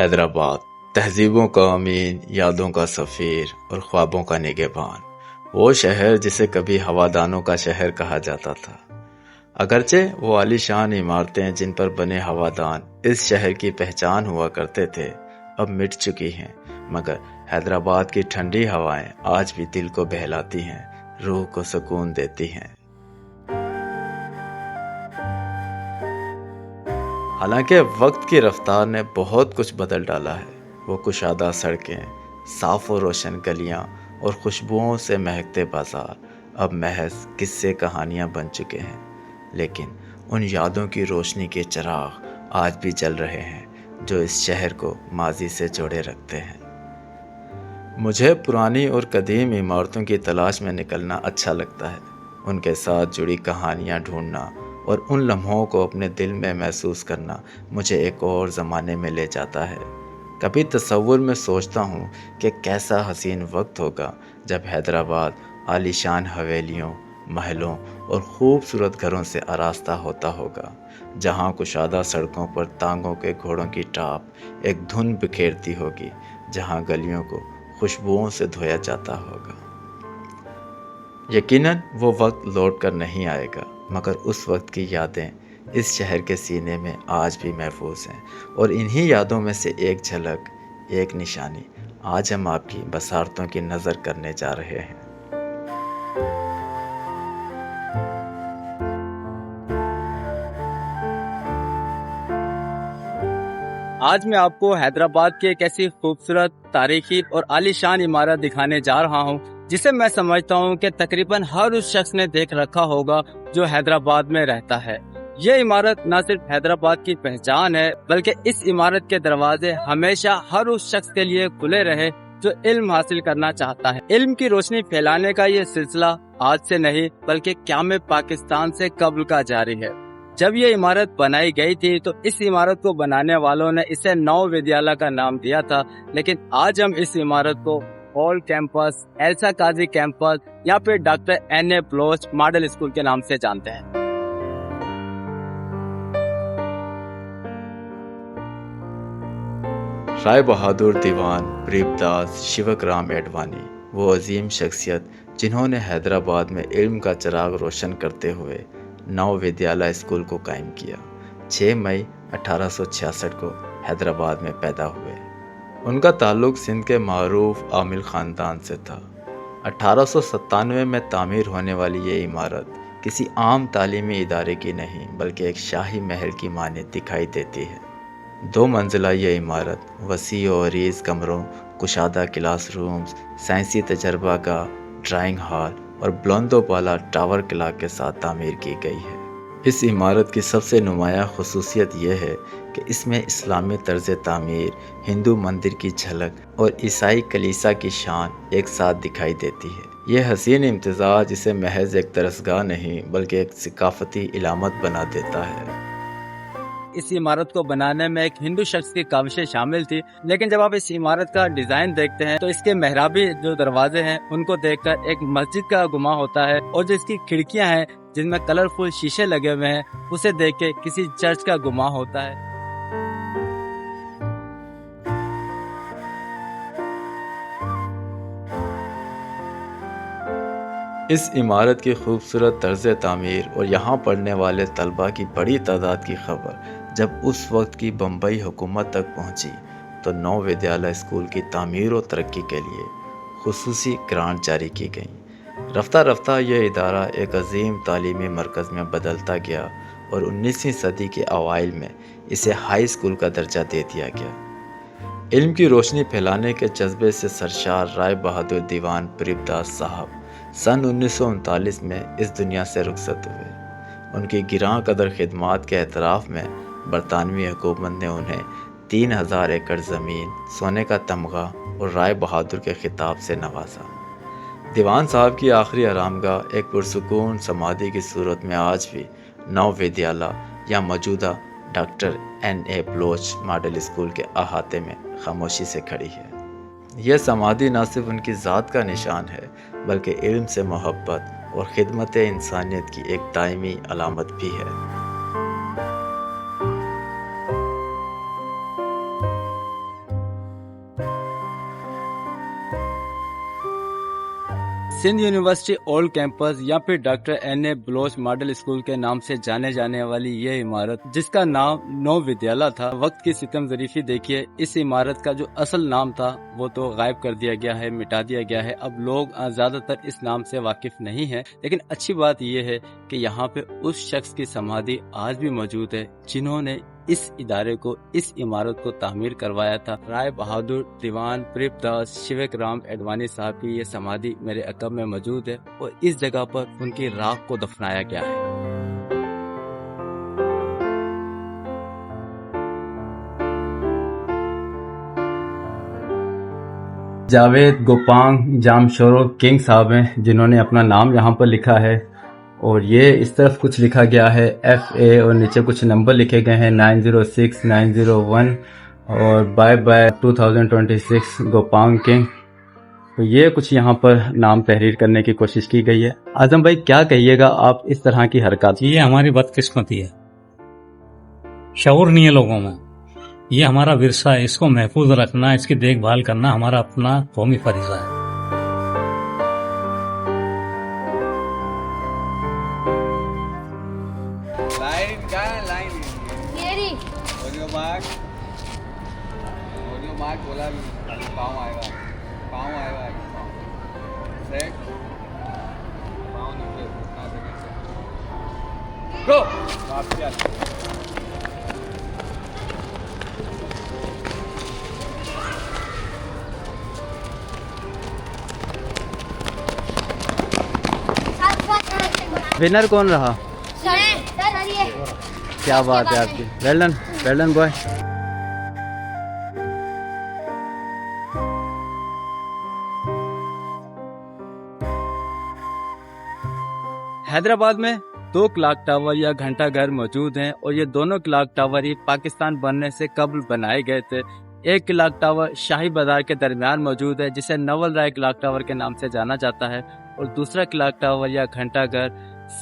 हैदराबाद तहजीबों का अमीन, यादों का सफ़ीर और ख्वाबों का निगहबान। वो शहर जिसे कभी हवादानों का शहर कहा जाता था। अगरचे वो आलीशान इमारतें जिन पर बने हवादान इस शहर की पहचान हुआ करते थे, अब मिट चुकी हैं, मगर हैदराबाद की ठंडी हवाएं आज भी दिल को बहलाती हैं, रूह को सुकून देती हैं। हालांकि वक्त की रफ्तार ने बहुत कुछ बदल डाला है। वो कुशादा सड़कें, साफ और रोशन गलियां और खुशबुओं से महकते बाजार अब महज किस्से कहानियां बन चुके हैं। लेकिन उन यादों की रोशनी के चिराग आज भी जल रहे हैं जो इस शहर को माजी से जोड़े रखते हैं। मुझे पुरानी और कदीम इमारतों की तलाश में निकलना अच्छा लगता है, उनके साथ जुड़ी कहानियाँ ढूंढना और उन लम्हों को अपने दिल में महसूस करना मुझे एक और ज़माने में ले जाता है। कभी तसव्वुर में सोचता हूँ कि कैसा हसीन वक्त होगा जब हैदराबाद आलीशान हवेलियों, महलों और खूबसूरत घरों से आरास्ता होता होगा, जहाँ कुशादा सड़कों पर तांगों के घोड़ों की टाप एक धुन बिखेरती होगी, जहाँ गलियों को खुशबुओं से धोया जाता होगा। यकीनन वो वक्त लौट कर नहीं आएगा, मगर उस वक्त की यादें इस शहर के सीने में आज भी महफूज हैं, और इन्हीं यादों में से एक झलक, एक निशानी आज हम आपकी बसारतों की नज़र करने जा रहे हैं। आज मैं आपको हैदराबाद की एक ऐसी खूबसूरत, तारीखी और आलीशान इमारत दिखाने जा रहा हूं, जिसे मैं समझता हूं कि तकरीबन हर उस शख्स ने देख रखा होगा जो हैदराबाद में रहता है। ये इमारत न सिर्फ हैदराबाद की पहचान है, बल्कि इस इमारत के दरवाजे हमेशा हर उस शख्स के लिए खुले रहे जो इल्म हासिल करना चाहता है। इल्म की रोशनी फैलाने का ये सिलसिला आज से नहीं, बल्कि क़याम पाकिस्तान से कब्ल का जारी है। जब ये इमारत बनाई गई थी तो इस इमारत को बनाने वालों ने इसे नव विद्यालय का नाम दिया था, लेकिन आज हम इस इमारत को हॉल कैंपस, एल्सा काजी कैंपस या फिर doctor N.A. Bloch model school के नाम से जानते हैं। राय बहादुर दीवान प्रेमदास शिवकराम एडवाणी वो अजीम शख्सियत जिन्होंने हैदराबाद में इल्म का चिराग रोशन करते हुए नव विद्यालय स्कूल को कायम किया। 6 मई 1866 को हैदराबाद में पैदा हुए। उनका ताल्लुक सिंध के मारूफ आमिल ख़ानदान से था। 1897 में तामीर होने वाली ये इमारत किसी आम तालीमी इदारे की नहीं, बल्कि एक शाही महल की मानद दिखाई देती है। 2 मंजिला ये इमारत वसी और अरीज़ कमरों, कुशादा क्लासरूम्स, साइंसी तजर्बागाह, ड्राइंग हॉल और बुलंदोबाला टावर क्लाक के साथ तामीर की गई है। इस इमारत की सबसे नुमाया खुसूसियत यह है कि इसमें इस्लामी तर्ज तामीर, हिंदू मंदिर की झलक और ईसाई कलीसा की शान एक साथ दिखाई देती है। यह हसीन इम्तिज़ाज इसे महज एक दरसगाह नहीं, बल्कि एक सकाफती इलामत बना देता है। इस इमारत को बनाने में एक हिंदू शख्स की काविशें शामिल थी, लेकिन जब आप इस इमारत का डिजाइन देखते हैं तो इसके मेहराबी जो दरवाजे हैं उनको देखकर एक मस्जिद का गुमा होता है, और जो इसकी खिड़कियां हैं जिनमें कलरफुल शीशे लगे हुए हैं उसे देख के किसी चर्च का गुमा होता है। इस इमारत की खूबसूरत तर्ज तामीर और यहाँ पढ़ने वाले तलबा की बड़ी तादाद की खबर जब उस वक्त की बम्बई हुकूमत तक पहुँची, तो नव विद्यालय स्कूल की तामीर और तरक्की के लिए खुसूसी ग्रांट जारी की गई। रफ्ता रफ्ता यह इदारा एक अजीम तालीमी मरकज़ में बदलता गया और 19वीं सदी के अवाइल में इसे हाई स्कूल का दर्जा दे दिया गया। इल्म की रोशनी फैलाने के जज्बे से सरशार राय बहादुर दीवान प्रेमदास साहब सन 1939 में इस दुनिया से रुखसत हुए। उनकी गिरां कदर खिदमात के एतराफ़ में बरतानवी हुकूमत ने उन्हें 3000 एकड़ ज़मीन, सोने का तमगा और राय बहादुर के खिताब से नवाजा। दीवान साहब की आखिरी आरामगाह एक पुरसुकून समाधि की सूरत में आज भी नव विद्यालय या मौजूदा doctor N.A. Bloch model school के अहाते में खामोशी से खड़ी है। यह समाधि न सिर्फ उनकी ज़ात का निशान है, बल्कि इल्म से मोहब्बत और खिदमत इंसानियत की एक दायमी अलामत भी है। सिंध यूनिवर्सिटी ओल्ड कैंपस या फिर doctor N.A. Baloch model school के नाम से जाने जाने वाली ये इमारत, जिसका नाम नौ विद्यालय था, वक्त की सितम ज़रीफ़ी देखिए, इस इमारत का जो असल नाम था वो तो गायब कर दिया गया है, मिटा दिया गया है। अब लोग ज्यादातर इस नाम से वाकिफ नहीं है, लेकिन अच्छी बात ये है कि यहाँ पे उस शख्स की समाधि आज भी मौजूद है जिन्होंने इस इदारे को, इस इमारत को तामीर करवाया था। राय बहादुर दीवान प्रेमदास शिवक राम एडवाणी साहब की ये समाधि मेरे अकब में मौजूद है और इस जगह पर उनकी राख को दफनाया गया है। जावेद गोपांग जामशोरो किंग साहब हैं जिन्होंने अपना नाम यहाँ पर लिखा है और ये इस तरफ कुछ लिखा गया है FA और नीचे कुछ नंबर लिखे गए हैं 906 901 और बाय 2026 गोपांग किंग। तो ये कुछ यहाँ पर नाम तहरीर करने की कोशिश की गई है। आजम भाई क्या कहिएगा आप इस तरह की हरकत? ये हमारी बदकिस्मती है, शऊर नहीं है लोगों में। ये हमारा विरसा है, इसको महफूज रखना, इसकी देखभाल करना हमारा अपना कौमी फरीजा है। मार्क बोला पाँव आएगा, पाँव आएगा, सेट पाँव नीचे गो वापस। विनर कौन रहा? क्या बात है आपकी, वेल डन बॉय। हैदराबाद में 2 क्लॉक टावर या घंटा घर मौजूद हैं और ये दोनों क्लॉक टावर ही पाकिस्तान बनने से कबल बनाए गए थे। एक क्लॉक टावर शाही बाजार के दरमियान मौजूद है जिसे नवल राय क्लॉक टावर के नाम से जाना जाता है और दूसरा क्लॉक टावर या घंटा घर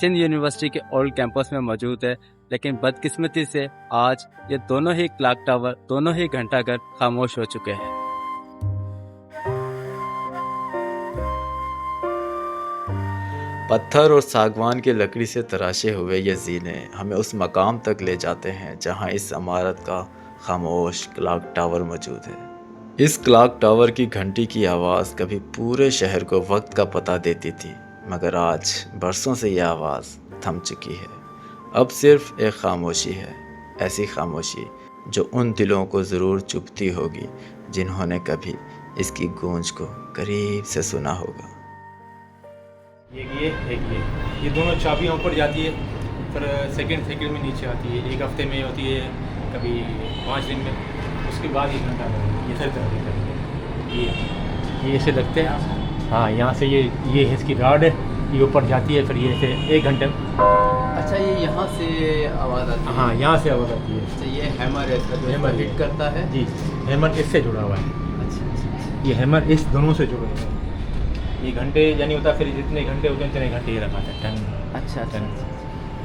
सिंध यूनिवर्सिटी के ओल्ड कैंपस में मौजूद है। लेकिन बदकिस्मती से आज ये दोनों ही क्लॉक टावर, दोनों ही घंटा घर खामोश हो चुके हैं। पत्थर और सागवान की लकड़ी से तराशे हुए ये जीने हमें उस मकाम तक ले जाते हैं जहां इस इमारत का खामोश क्लॉक टावर मौजूद है। इस क्लॉक टावर की घंटी की आवाज़ कभी पूरे शहर को वक्त का पता देती थी, मगर आज बरसों से यह आवाज़ थम चुकी है। अब सिर्फ एक खामोशी है, ऐसी खामोशी जो उन दिलों को ज़रूर चुभती होगी जिन्होंने कभी इसकी गूंज को करीब से सुना होगा। ये दोनों चाबियाँ ऊपर जाती है, फिर सेकंड में नीचे आती है। एक हफ्ते में होती है, कभी 5 दिन में, उसके बाद ही घंटा ये सर तरह ये ऐसे लगते हैं। हाँ, यहाँ से ये इसकी राड है, ये ऊपर जाती है, फिर ये ऐसे 1 घंटे। अच्छा, ये यहाँ से आवाज़ आती है? हाँ, यहाँ से आवाज़ आती है। अच्छा, ये हैमर है, जो हैमर हिट करता है? जी, हैमर इससे जुड़ा हुआ है। अच्छा, ये हैमर इस दोनों से जुड़े हुए हैं। ये घंटे यानी होता है, फिर जितने घंटे होते हैं उतने घंटे ये रखा था टन। अच्छा टन।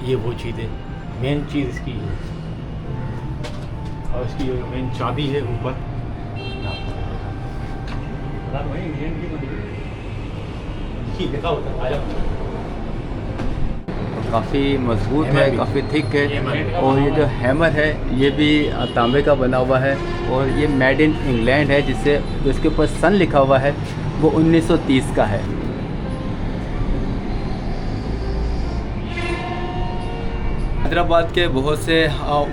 ये वो चीज़ है, मेन चीज़ इसकी है। और इसकी जो मेन चाबी है ऊपर, देखा होता है, काफ़ी मजबूत है, काफ़ी थिक है। और ये जो हैमर है ये भी तांबे का बना हुआ है और ये मेड इन इंग्लैंड है, जिससे जो इसके ऊपर सन लिखा हुआ है वो 1930 का है। हैदराबाद के बहुत से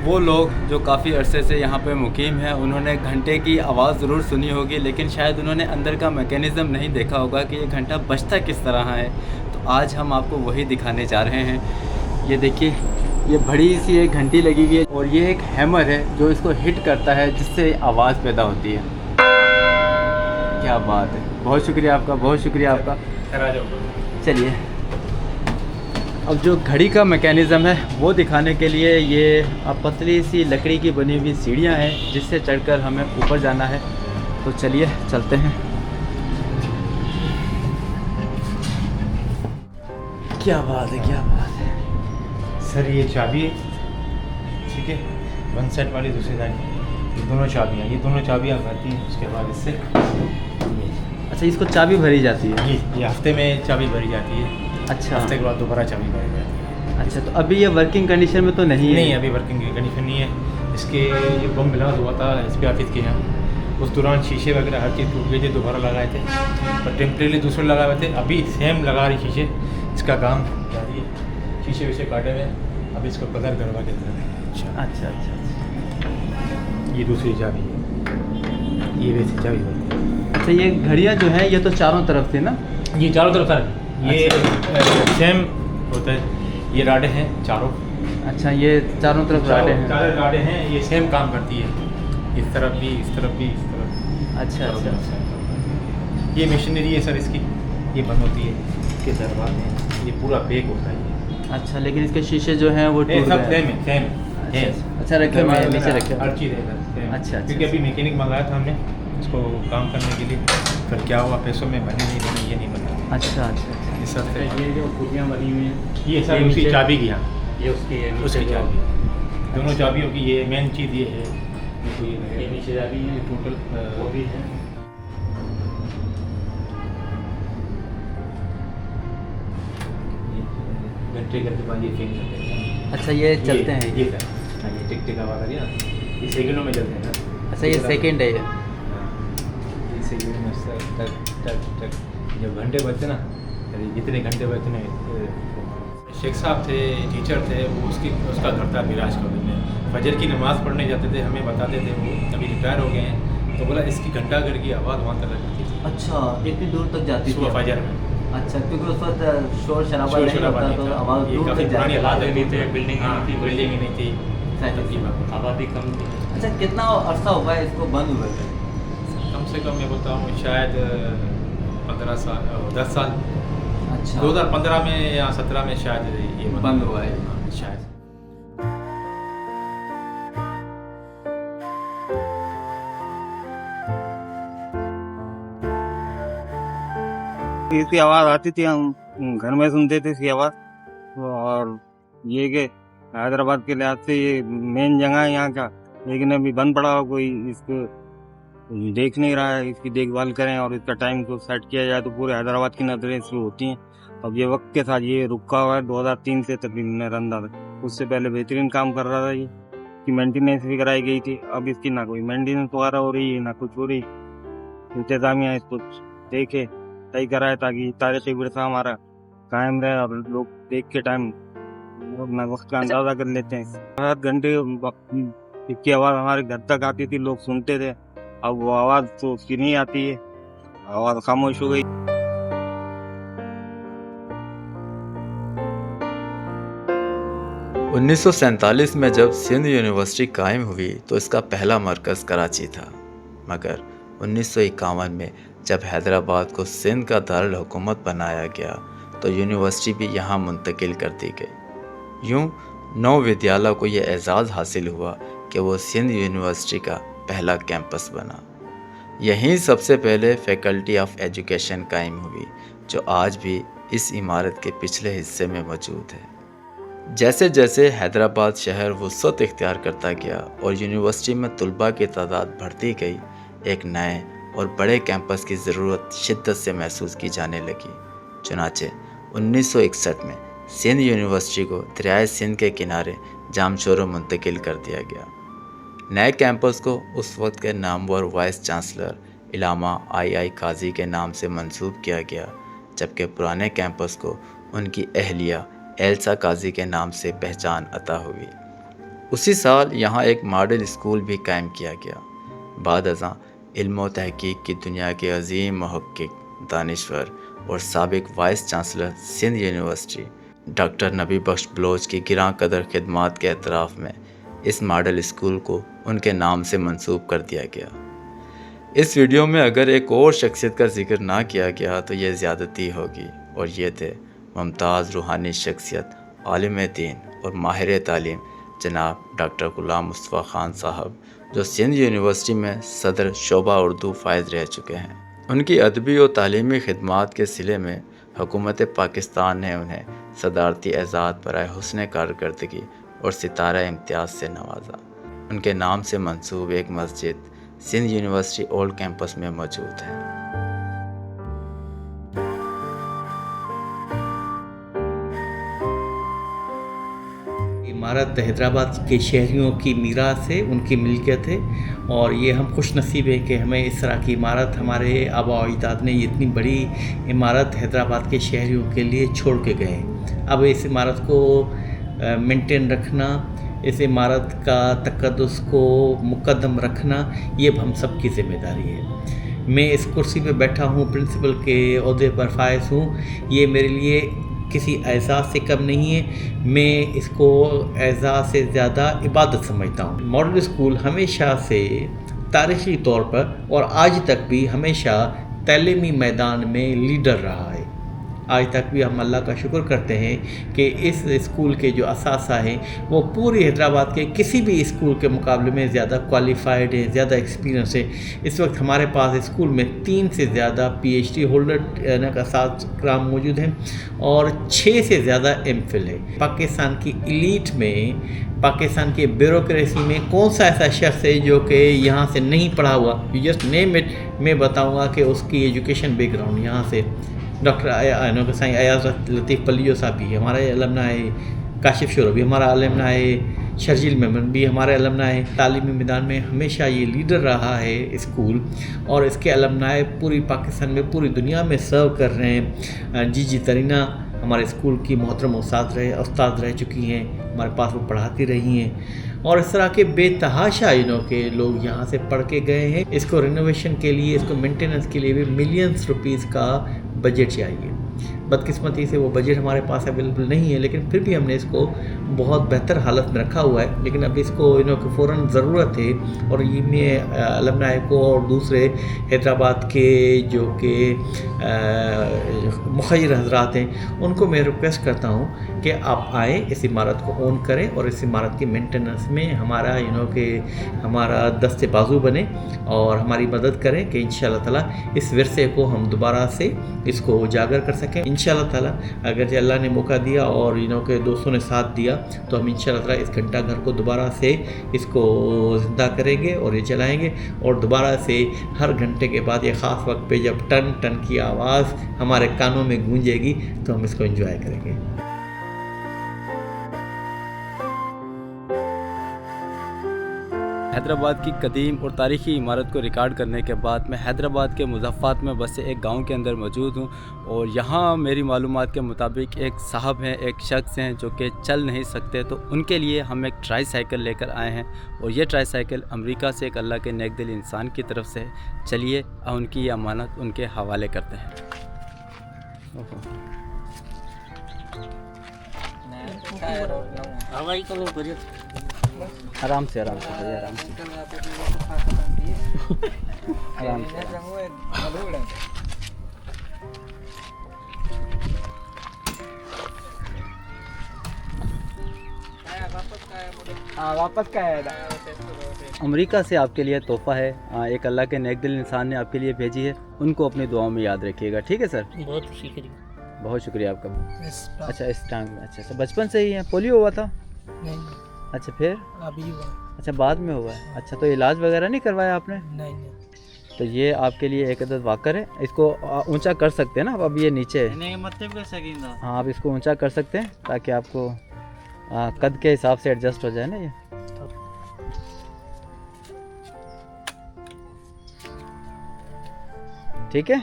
वो लोग जो काफ़ी अरसे से यहाँ पे मुकीम हैं, उन्होंने घंटे की आवाज़ ज़रूर सुनी होगी, लेकिन शायद उन्होंने अंदर का मैकेनिज़्म नहीं देखा होगा कि ये घंटा बजता किस तरह है। तो आज हम आपको वही दिखाने जा रहे हैं। ये देखिए, ये बड़ी सी एक घंटी लगी हुई है और ये एक हैमर है जो इसको हिट करता है, जिससे आवाज़ पैदा होती है। क्या बात है, बहुत शुक्रिया आपका, बहुत शुक्रिया आपका। चलिए, अब जो घड़ी का मैकेनिज़्म है वो दिखाने के लिए ये पतली सी लकड़ी की बनी हुई सीढ़ियाँ हैं जिससे चढ़कर हमें ऊपर जाना है। तो चलिए चलते हैं। क्या बात है, क्या बात है सर। ये चाबी है, ठीक है, 1 सेट वाली दूसरी साइड, ये दोनों चाबियाँ भरती हैं। उसके बाद इससे अच्छा, इसको चाबी भरी जाती है? जी, ये हफ्ते में चाबी भरी जाती है, अच्छा हफ्ते के बाद दोबारा चाबी भरी जाती है। अच्छा, तो अभी ये वर्किंग कंडीशन में तो नहीं नहीं है? अभी वर्किंग कंडीशन नहीं है। इसके ये बम ब्लास्ट हुआ था एसपी ऑफिस के यहाँ, उस दौरान शीशे वगैरह हर चीज़ टूट गई थी, दोबारा लगाए थे और टेम्परेरी दूसरे लगाए हुए थे। अभी सेम लगा रही शीशे, इसका काम जारी है, शीशे विशे काटे हुए, अब इसको कलर करवा के दे रहे हैं। अच्छा, अच्छा अच्छा अच्छा। ये दूसरी चाबी है, ये वैसी चाबी होती है। अच्छा, ये घड़ियाँ जो हैं ये तो चारों तरफ थी ना? ये चारों तरफ सर, ये सेम होता है, ये राडे हैं चारों। अच्छा, ये चारों तरफ राडे हैं? चारों राडे हैं, ये सेम काम करती है, इस तरफ भी, इस तरफ भी, इस तरफ भी। अच्छा अच्छा अच्छा। ये मशीनरी है सर इसकी, ये बंद होती है इसके दरबार में, ये पूरा पैक होता है ये। अच्छा, लेकिन इसके शीशे जो हैं वो टूट सब गए? सेम है, सेम है। अच्छा, रखे हुए हैं, नीचे रखे हुए हर हैं। चीज़ है सर सेम। अच्छा, अच्छा, क्योंकि अभी मैकेनिक मंगाया था हमने इसको काम करने के लिए, फिर क्या हुआ पैसों में बने नहीं बने ये नहीं बना। अच्छा अच्छा अच्छा। ये सब से ये जो कुर्सियाँ बनी हुई हैं ये सर उसकी चाबी की यहाँ, ये उसकी है, उसकी नीचे जो चाबी, दोनों चाबियों की ये मेन चीज़ ये है। देखो ये ये नीचे चाबी है, टोटल वो भी है। घंटे घंटे बाद ये चेंज करते हैं। अच्छा, ये चलते हैं? ये सर, हाँ ये टिक टिक आवाज़ आ रही है ना, ये सेकंडों में चलते हैं ना। अच्छा, ये सेकंड है ये? हाँ, ये सेकंड में सर टक टक टक, जब घंटे बजते ना, अरे जितने घंटे बजते ना। शेख साहब थे, टीचर थे, वो उसका घर था मिराज कॉलेज में, फजर की नमाज़ पढ़ने जाते थे, हमें बताते थे, वो अभी रिटायर हो गए हैं, तो बोला इसकी घंटा घर की आवाज़ वहाँ तक लगती थी। अच्छा, इतनी दूर तक जाती थी? सुबह फजर में अच्छा, क्योंकि उस वक्त शोर शराबा शोर नहीं शराबा होता नहीं तो था, आवाज़ ये दूर काफ़ी तक पुरानी जाती आवाज़ है। है, नहीं थे, बिल्डिंग हाँ, नहीं थी, बिल्डिंग ही नहीं थी, तब की बात है। आबादी कम थी। अच्छा, कितना अरसा हुआ है इसको बंद हुए थे? कम से कम मैं बोलता हूँ शायद 15 साल 10 साल। अच्छा, 2015 में या 17 में शायद ये बंद हुआ है। हाँ, शायद। इसकी आवाज़ आती थी, हम घर में सुनते थे इसकी आवाज़। और ये कि हैदराबाद के लिहाज से ये मेन जगह है यहाँ का, लेकिन अभी बंद पड़ा हो, कोई इसको देख नहीं रहा है, इसकी देखभाल करें और इसका टाइम को सेट किया जाए तो पूरे हैदराबाद की नजरें शुरू होती हैं। अब ये वक्त के साथ ये रुका हुआ है 2003 से तकरीबन रंदा तक, उससे पहले बेहतरीन काम कर रहा था ये, इसकी मेंटेनेंस भी कराई गई थी। अब इसकी ना कोई मेंटेनेंस वगैरह हो रही है ना कुछ हो रही। इंतजामिया इसको देखे सही कराए ताकि तारीखी विरसा हमारा कायम रहे और लोग देख के टाइम अपना वक्त का अंदाजा कर लेते हैं। 7 घंटे इसकी आवाज़ हमारे घर तक आती थी, लोग सुनते थे। अब वो आवाज़ तो उसकी नहीं आती है, आवाज़ खामोश हो गई। 1947 में जब सिंध यूनिवर्सिटी कायम हुई तो इसका पहला मरकज़ कराची था, मगर 1951 में जब हैदराबाद को सिंध का दारुल हुकूमत बनाया गया तो यूनिवर्सिटी भी यहाँ मुंतकिल कर दी गई। यूँ नौ विद्यालय को यह एजाज़ हासिल हुआ कि वो सिंध यूनिवर्सिटी का पहला कैंपस बना। यहीं सबसे पहले फैकल्टी ऑफ एजुकेशन कायम हुई, जो आज भी इस इमारत के पिछले हिस्से में मौजूद है। जैसे जैसे हैदराबाद शहर वुसअत इख्तियार करता गया और यूनिवर्सिटी में तलबा की तादाद बढ़ती गई, एक नए और बड़े कैंपस की ज़रूरत शिद्दत से महसूस की जाने लगी। चुनाचे 1961 में सिंध यूनिवर्सिटी को दरियाए सिंध के किनारे जामशोरो मुंतकिल कर दिया गया। नए कैंपस को उस वक्त के नामवर वाइस चांसलर इलामा आई काजी के नाम से मंसूब किया गया, जबकि पुराने कैंपस को उनकी अहलिया एल्सा काजी के नाम से पहचान अता हुई। उसी साल यहाँ एक मॉडल स्कूल भी कायम किया गया। बाद अज़ां इल्म व तहकीक की दुनिया के अजीम मुहक्किक, दानिश्वर और साबिक vice chancellor Sindh university doctor Nabi Bakhsh Bloch की गिरां कदर खिदमात के एतराफ़ में इस मॉडल स्कूल को उनके नाम से मंसूब कर दिया गया। इस वीडियो में अगर एक और शख्सियत का जिक्र ना किया गया तो यह ज़्यादती होगी, और ये थे मुमताज़ रूहानी शख्सियत, आलिम दीन और माहिर तालीम जनाब डॉक्टर गुलाम मुस्तफ़ा ख़ान साहब, जो सिंध यूनिवर्सिटी में सदर शोबा उर्दू फ़ायज़ रह चुके हैं। उनकी अदबी और तालीमी खिदमात के सिले में हुकूमत पाकिस्तान ने उन्हें सदारती एज़ाज़ बराए हुस्न कारकर्दगी और सितारा इम्तियाज़ से नवाजा। उनके नाम से मंसूब एक मस्जिद सिंध यूनिवर्सिटी ओल्ड कैंपस में मौजूद है। इमारत हैदराबाद के शहरियों की मीरास है, उनकी मिल्कियत है और ये हम खुश नसीब हैं कि हमें इस तरह की इमारत हमारे आबा अजदाद ने इतनी बड़ी इमारत हैदराबाद के शहरियों के लिए छोड़ के गए हैं। अब इस इमारत को मेंटेन रखना, इस इमारत का तक़द्दुस को मुक़द्दम रखना, ये हम सब की ज़िम्मेदारी है। मैं इस कुर्सी पे बैठा हूँ, प्रिंसिपल के ओहदे पर फायज हूँ, ये मेरे लिए किसी एजाज़ से कम नहीं है। मैं इसको एजाज़ से ज़्यादा इबादत समझता हूँ। मॉडल स्कूल हमेशा से तारीख़ी तौर पर और आज तक भी हमेशा तालीमी मैदान में लीडर रहा है। आज तक भी हम अल्लाह का शुक्र करते हैं कि इस स्कूल के जो असासा हैं वो पूरी हैदराबाद के किसी भी स्कूल के मुकाबले में ज़्यादा क्वालिफाइड है, ज़्यादा एक्सपीरियंस है। इस वक्त हमारे पास स्कूल में 3 से ज़्यादा PhD होल्डर का साथ मौजूद हैं और 6 से ज़्यादा MPhil है। पाकिस्तान की एलीट में, पाकिस्तान की ब्यूरोक्रेसी में कौन सा ऐसा शख्स है जो कि यहाँ से नहीं पढ़ा हुआ? You just name it. मैं बताऊँगा कि उसकी एजुकेशन बैकग्राउंड यहाँ से डॉक्टर साईं अयाज लतीफ़ पलियो साहब भी हमारे अलमना है, काशिफ शुरो भी हमारा अलमना है, शर्जील मेमन भी हमारे अलमना है। तालीमी मैदान में हमेशा ये लीडर रहा है स्कूल और इसके अलमना पूरी पाकिस्तान में, पूरी दुनिया में सर्व कर रहे हैं। जी तरीना हमारे स्कूल की मोहतरम उस्ताद रह चुकी हैं, हमारे पास वो पढ़ाती रही हैं और इस तरह के बेतहाशा के लोग यहाँ से पढ़ के गए हैं। इसको रिनोवेशन के लिए, इसको मेंटेनेंस के लिए भी मिलियंस रुपीस का बजट चाहिए। बदकिस्मती से वो बजट हमारे पास अवेलेबल नहीं है, लेकिन फिर भी हमने इसको बहुत बेहतर हालत में रखा हुआ है। लेकिन अब इसको फ़ौरन ज़रूरत है और ये मैं अलमनाए को और दूसरे हैदराबाद के जो कि मुखिर हजरात हैं उनको मैं रिक्वेस्ट करता हूँ कि आप आएँ, इस इमारत को ओन करें और इस इमारत की मेंटेनेंस में हमारा कि हमारा दस्ते बाजू बने और हमारी मदद करें कि इंशाअल्लाह ताला इस विरसे को हम दोबारा से इसको उजागर कर सकें। इंशाअल्लाह ताला अगर अल्लाह ने मौका दिया और के दोस्तों ने साथ दिया तो हम इंशाअल्लाह ताला इस घंटा घर को दोबारा से इसको ज़िंदा करेंगे और ये चलाएँगे और दोबारा से हर घंटे के बाद ये ख़ास वक्त पे जब टन टन की आवाज़ हमारे कानों में गूंजेगी तो हम इसको एंजॉय करेंगे। हैदराबाद की कदीम और तारीख़ी इमारत को रिकॉर्ड करने के बाद मैं हैदराबाद के मुज़फ़्फ़राबाद में बसे एक गांव के अंदर मौजूद हूं और यहाँ मेरी मालूमात के मुताबिक एक साहब हैं, एक शख्स हैं जो कि चल नहीं सकते, तो उनके लिए हम एक ट्राईसाइकिल लेकर आए हैं और ये ट्राईसाइकिल अमेरिका से एक अल्लाह के नेक दिल इंसान की तरफ से। चलिए उनकी ये अमानत उनके हवाले करते हैं। आराम से आराम से भैया, आराम से आराम से। वापस का है अमेरिका से आपके लिए तोहफा है, एक अल्लाह के नेक दिल इंसान ने आपके लिए भेजी है, उनको अपनी दुआओं में याद रखिएगा। ठीक है सर, बहुत शुक्रिया। बहुत शुक्रिया आपका। अच्छा इस टांग में, अच्छा बचपन से ही है? पोलियो हुआ था? नहीं। अच्छा फिर अभी हुआ। अच्छा बाद में हुआ है। अच्छा तो इलाज वगैरह नहीं करवाया आपने? नहीं। तो ये आपके लिए एक अदद वाकर है, इसको ऊंचा कर सकते हैं ना, अब ये नीचे है। हाँ आप इसको ऊंचा कर सकते हैं ताकि आपको कद के हिसाब से एडजस्ट हो जाए ना ये। ठीक है।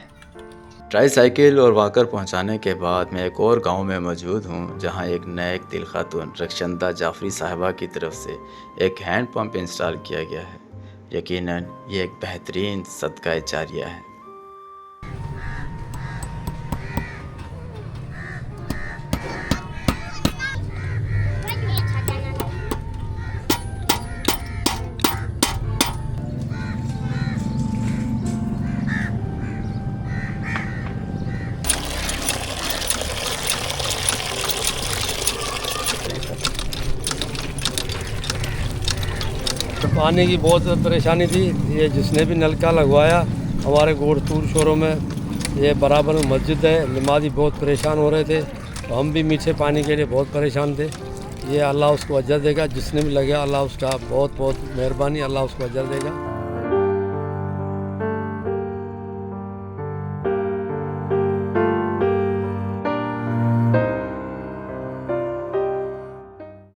ट्राईसाइकिल और वाकर पहुंचाने के बाद मैं एक और गांव में मौजूद हूं जहां एक नेक दिल खातून रक्षंदा जाफरी साहिबा की तरफ से एक हैंड पंप इंस्टॉल किया गया है। यकीनन ये एक बेहतरीन सदका जारिया है। पानी की बहुत परेशानी थी। ये जिसने भी नलका लगवाया हमारे गोरतूर शोरों में, ये बराबर में मस्जिद है, नमाजी बहुत परेशान हो रहे थे, तो हम भी मीठे पानी के लिए बहुत परेशान थे। ये अल्लाह उसको अजर देगा, जिसने भी लगा अल्लाह उसका बहुत बहुत मेहरबानी, अल्लाह उसको अजर देगा।